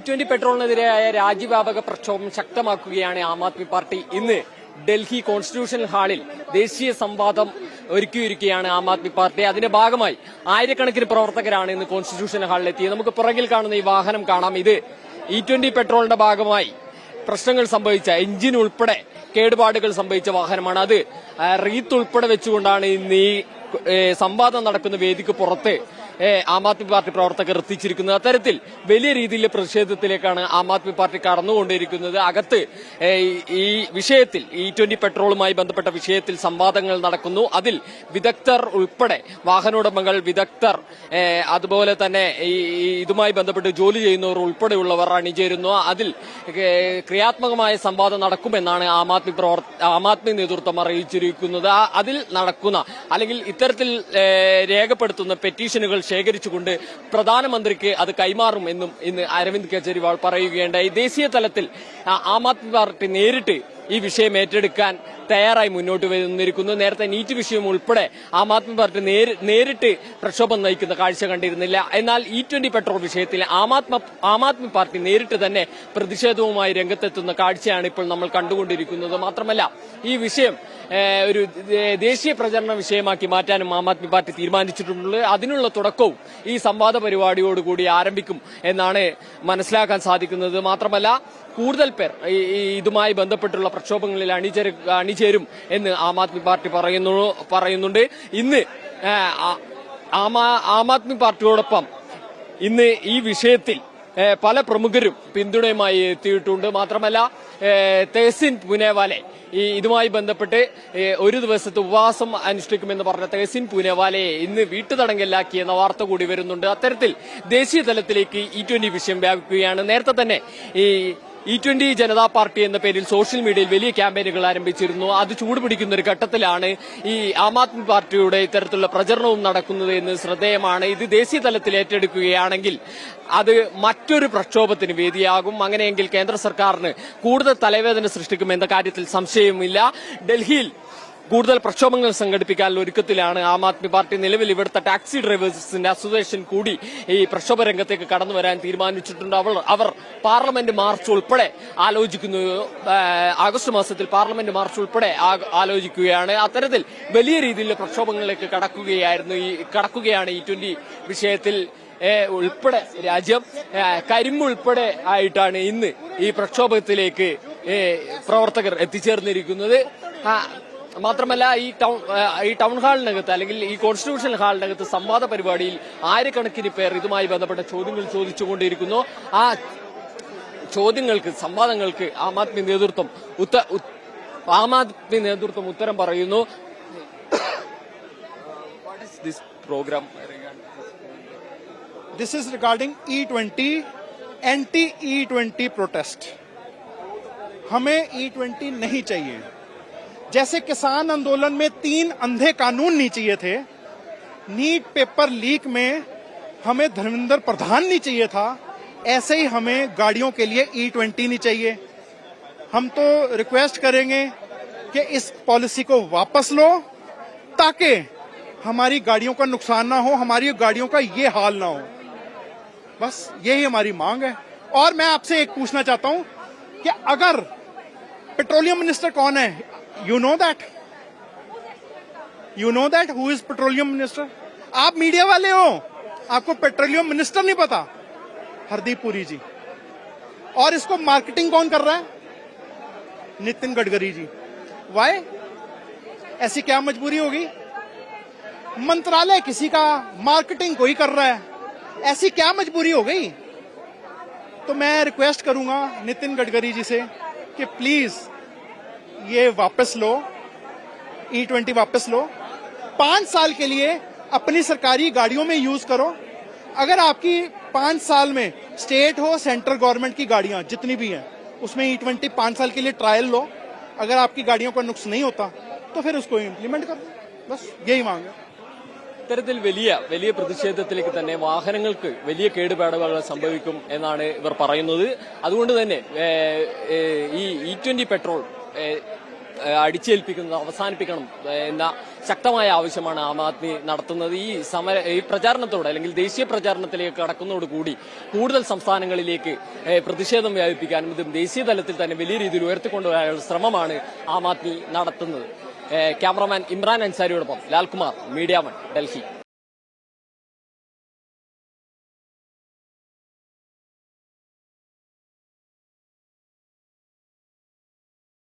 E20 പെട്രോളിനെതിരായ രാജ്യവ്യാപക പ്രക്ഷോഭം ശക്തമാക്കുകയാണ് Aam Aadmi party. ഇന്ന് Delhi constitutional ഹാളിൽ ദേശീയ സംവാദം ഒരുക്കിയിരിക്കുകയാണ് ആം ആദ്മി പാർട്ടി. അതിന്റെ ഭാഗമായി ആയിരക്കണക്കിന് പ്രവർത്തകരാണ് ഇന്ന് കോൺസ്റ്റിറ്റ്യൂഷണൽ ഹാളിൽ എത്തിയത്. നമുക്ക് പുറകിൽ കാണുന്ന ഈ വാഹനം കാണാം. ഇത് E20 പെട്രോളിന്റെ ഭാഗമായി പ്രശ്നങ്ങൾ സംഭവിച്ച എഞ്ചിൻ ഉൾപ്പെടെ കേടുപാടുകൾ സംഭവിച്ച വാഹനമാണ്. അത് റീത്ത് ഉൾപ്പെടെ വെച്ചുകൊണ്ടാണ് ഇന്ന് ഈ സംവാദം നടക്കുന്ന വേദിക്ക് പുറത്ത് ആം ആദ്മി പാർട്ടി പ്രവർത്തകർ എത്തിച്ചിരിക്കുന്നത്. അത്തരത്തിൽ വലിയ രീതിയിലെ പ്രതിഷേധത്തിലേക്കാണ് ആം ആദ്മി പാർട്ടി കടന്നുകൊണ്ടിരിക്കുന്നത്. അകത്ത് ഈ വിഷയത്തിൽ E20 പെട്രോളുമായി ബന്ധപ്പെട്ട വിഷയത്തിൽ സംവാദങ്ങൾ നടക്കുന്നു. അതിൽ വിദഗ്ധർ ഉൾപ്പെടെ വാഹനോടമകൾ, വിദഗ്ധർ, അതുപോലെ തന്നെ ഇതുമായി ബന്ധപ്പെട്ട് ജോലി ചെയ്യുന്നവർ ഉൾപ്പെടെയുള്ളവർ അണിചേരുന്നു. അതിൽ ക്രിയാത്മകമായ സംവാദം നടക്കുമെന്നാണ് ആം ആദ്മി നേതൃത്വം അറിയിച്ചിരിക്കുന്നത്. അതിൽ നടക്കുന്ന അല്ലെങ്കിൽ ഇത്തരത്തിൽ രേഖപ്പെടുത്തുന്ന പെറ്റീഷനുകൾ ശേഖരിച്ചുകൊണ്ട് പ്രധാനമന്ത്രിക്ക് അത് കൈമാറും എന്നും ഇന്ന് അരവിന്ദ് കെജ്രിവാൾ പറയുകയുണ്ടായി. ദേശീയ തലത്തിൽ ആം ആദ്മി പാർട്ടി നേരിട്ട് ഈ വിഷയം ഏറ്റെടുക്കാൻ തയ്യാറായി മുന്നോട്ട് വന്നിരിക്കുന്നു. നേരത്തെ നീറ്റ് വിഷയം ഉൾപ്പെടെ ആം ആദ്മി പാർട്ടി നേരിട്ട് പ്രക്ഷോഭം നയിക്കുന്ന കാഴ്ച കണ്ടിരുന്നില്ല. എന്നാൽ E20 പെട്രോൾ വിഷയത്തിൽ ആം ആദ്മി പാർട്ടി നേരിട്ട് തന്നെ പ്രതിഷേധവുമായി രംഗത്തെത്തുന്ന കാഴ്ചയാണ് ഇപ്പോൾ നമ്മൾ കണ്ടുകൊണ്ടിരിക്കുന്നത്. മാത്രമല്ല ഈ വിഷയം ഒരു ദേശീയ പ്രചരണ വിഷയമാക്കി മാറ്റാനും ആം ആദ്മി പാർട്ടി തീരുമാനിച്ചിട്ടുള്ളത്. അതിനുള്ള തുടക്കവും ഈ സംവാദ പരിപാടിയോടുകൂടി ആരംഭിക്കും എന്നാണ് മനസ്സിലാക്കാൻ സാധിക്കുന്നത്. മാത്രമല്ല കൂടുതൽ പേർ ഇതുമായി ബന്ധപ്പെട്ടുള്ള പ്രക്ഷോഭങ്ങളിൽ അണിചേരും എന്ന് ആം ആദ്മി പാർട്ടി പറയുന്നുണ്ട്. ഇന്ന് ആം ആദ്മി പാർട്ടിയോടൊപ്പം ഇന്ന് ഈ വിഷയത്തിൽ പല പ്രമുഖരും പിന്തുണയുമായി എത്തിയിട്ടുണ്ട്. മാത്രമല്ല തെഹ്സിൻ പൂനെവാലെ ഇതുമായി ബന്ധപ്പെട്ട് ഒരു ദിവസത്തെ ഉപവാസം അനുഷ്ഠിക്കുമെന്ന് പറഞ്ഞ തെഹ്സിൻ പൂനെവാലയെ ഇന്ന് വീട്ടുതടങ്കലിലാക്കി എന്ന വാർത്ത കൂടി വരുന്നുണ്ട്. അത്തരത്തിൽ ദേശീയ തലത്തിലേക്ക് E20 വിഷയം വ്യാപിക്കുകയാണ്. നേരത്തെ തന്നെ E20 ജനതാ പാർട്ടി എന്ന പേരിൽ സോഷ്യൽ മീഡിയയിൽ വലിയ ക്യാമ്പയിനുകൾ ആരംഭിച്ചിരുന്നു. അത് ചൂടുപിടിക്കുന്ന ഒരു ഘട്ടത്തിലാണ് ഈ ആം ആദ്മി പാർട്ടിയുടെ ഇത്തരത്തിലുള്ള പ്രചരണവും നടക്കുന്നത് എന്ന് ശ്രദ്ധേയമാണ്. ഇത് ദേശീയ തലത്തിൽ ഏറ്റെടുക്കുകയാണെങ്കിൽ അത് മറ്റൊരു പ്രക്ഷോഭത്തിന് വേദിയാകും. അങ്ങനെയെങ്കിൽ കേന്ദ്ര സർക്കാരിന് കൂടുതൽ തലവേദന സൃഷ്ടിക്കുമെന്ന കാര്യത്തിൽ സംശയമില്ല. ഡൽഹിയിൽ കൂടുതൽ പ്രക്ഷോഭങ്ങൾ സംഘടിപ്പിക്കാനുള്ള ഒരുക്കത്തിലാണ് ആം ആദ്മി പാർട്ടി. നിലവിൽ ഇവിടുത്തെ ടാക്സി ഡ്രൈവേഴ്സിന്റെ അസോസിയേഷൻ കൂടി ഈ പ്രക്ഷോഭ രംഗത്തേക്ക് കടന്നു വരാൻ തീരുമാനിച്ചിട്ടുണ്ട്. അവർ പാർലമെന്റ് മാർച്ച് ഉൾപ്പെടെ ആലോചിക്കുന്നു. ആഗസ്റ്റ് മാസത്തിൽ പാർലമെന്റ് മാർച്ച് ഉൾപ്പെടെ ആലോചിക്കുകയാണ്. അത്തരത്തിൽ വലിയ രീതിയിലുള്ള പ്രക്ഷോഭങ്ങളിലേക്ക് കടക്കുകയാണ് E20 വിഷയത്തിൽ ഉൾപ്പെടെ രാജ്യം കരിമ്പുൾപ്പെടെ ആയിട്ടാണ് ഇന്ന് ഈ പ്രക്ഷോഭത്തിലേക്ക് പ്രവർത്തകർ എത്തിച്ചേർന്നിരിക്കുന്നത്. മാത്രമല്ല ഈ ടൗൺ ഹാളിനകത്ത് അല്ലെങ്കിൽ ഈ കോൺസ്റ്റിറ്റ്യൂഷണൽ ഹാളിനകത്ത് സംവാദ പരിപാടിയിൽ ആയിരക്കണക്കിന് പേർ ഇതുമായി ബന്ധപ്പെട്ട ചോദ്യങ്ങൾ ചോദിച്ചുകൊണ്ടിരിക്കുന്നു. ആ ചോദ്യങ്ങൾക്ക്, സംവാദങ്ങൾക്ക് ആം ആദ്മി നേതൃത്വം ഉത്തരം പറയുന്നു. What is this program? This is regarding E20, anti-E20 protest. हमें E20 नहीं चाहिए. जैसे किसान आंदोलन में 3 अंधे कानून नहीं चाहिए थे, नीट पेपर लीक में हमें धर्मेंद्र प्रधान नहीं चाहिए था, ऐसे ही हमें गाड़ियों के लिए E20 नहीं चाहिए. हम तो रिक्वेस्ट करेंगे कि इस पॉलिसी को वापस लो ताकि हमारी गाड़ियों का नुकसान ना हो, हमारी गाड़ियों का ये हाल ना हो. बस यही हमारी मांग है. और मैं आपसे एक पूछना चाहता हूं कि अगर पेट्रोलियम मिनिस्टर कौन है, You know that who is petroleum minister? आप मीडिया वाले हो, आपको पेट्रोलियम मिनिस्टर नहीं पता? हरदीप पुरी जी. और इसको मार्केटिंग कौन कर रहा है? नितिन गडकरी जी. Why? ऐसी क्या मजबूरी होगी? मंत्रालय किसी का, मार्केटिंग कोई कर रहा है, ऐसी क्या मजबूरी हो गई? तो मैं रिक्वेस्ट करूंगा नितिन गडकरी जी से कि प्लीज ये वापस लो, E20 वापस लो. 5 साल के लिए अपनी सरकारी गाड़ियों में यूज करो. अगर आपकी 5 साल में स्टेट हो, सेंट्रल गवर्नमेंट की गाड़ियां जितनी भी हैं उसमें E20 5 साल के लिए ट्रायल लो. अगर आपकी गाड़ियों का नुक्स नहीं होता तो फिर उसको इम्प्लीमेंट कर दो. बस यही मांग है. ഇത്തരത്തിൽ വലിയ പ്രതിഷേധത്തിലേക്ക് തന്നെ വാഹനങ്ങൾക്ക് വലിയ കേടുപാടുകൾ സംഭവിക്കും എന്നാണ് ഇവർ പറയുന്നത്. അതുകൊണ്ട് തന്നെ ഈ E20 പെട്രോൾ അടിച്ചേൽപ്പിക്കുന്നത് അവസാനിപ്പിക്കണം എന്ന ശക്തമായ ആവശ്യമാണ് ആം ആദ്മി നടത്തുന്നത്. ഈ പ്രചാരണത്തോടെ അല്ലെങ്കിൽ ദേശീയ പ്രചാരണത്തിലേക്ക് കടക്കുന്നതോടുകൂടി കൂടുതൽ സംസ്ഥാനങ്ങളിലേക്ക് പ്രതിഷേധം വ്യാപിപ്പിക്കാനും ഇതും ദേശീയ തലത്തിൽ തന്നെ വലിയ രീതിയിൽ ഉയർത്തിക്കൊണ്ടുവരാനുള്ള ശ്രമമാണ് ആം ആദ്മി നടത്തുന്നത്. ക്യാമറമാൻ ഇമ്രാൻ അൻസാരിയോടൊപ്പം ലാൽകുമാർ, മീഡിയ 1, ഡൽഹി.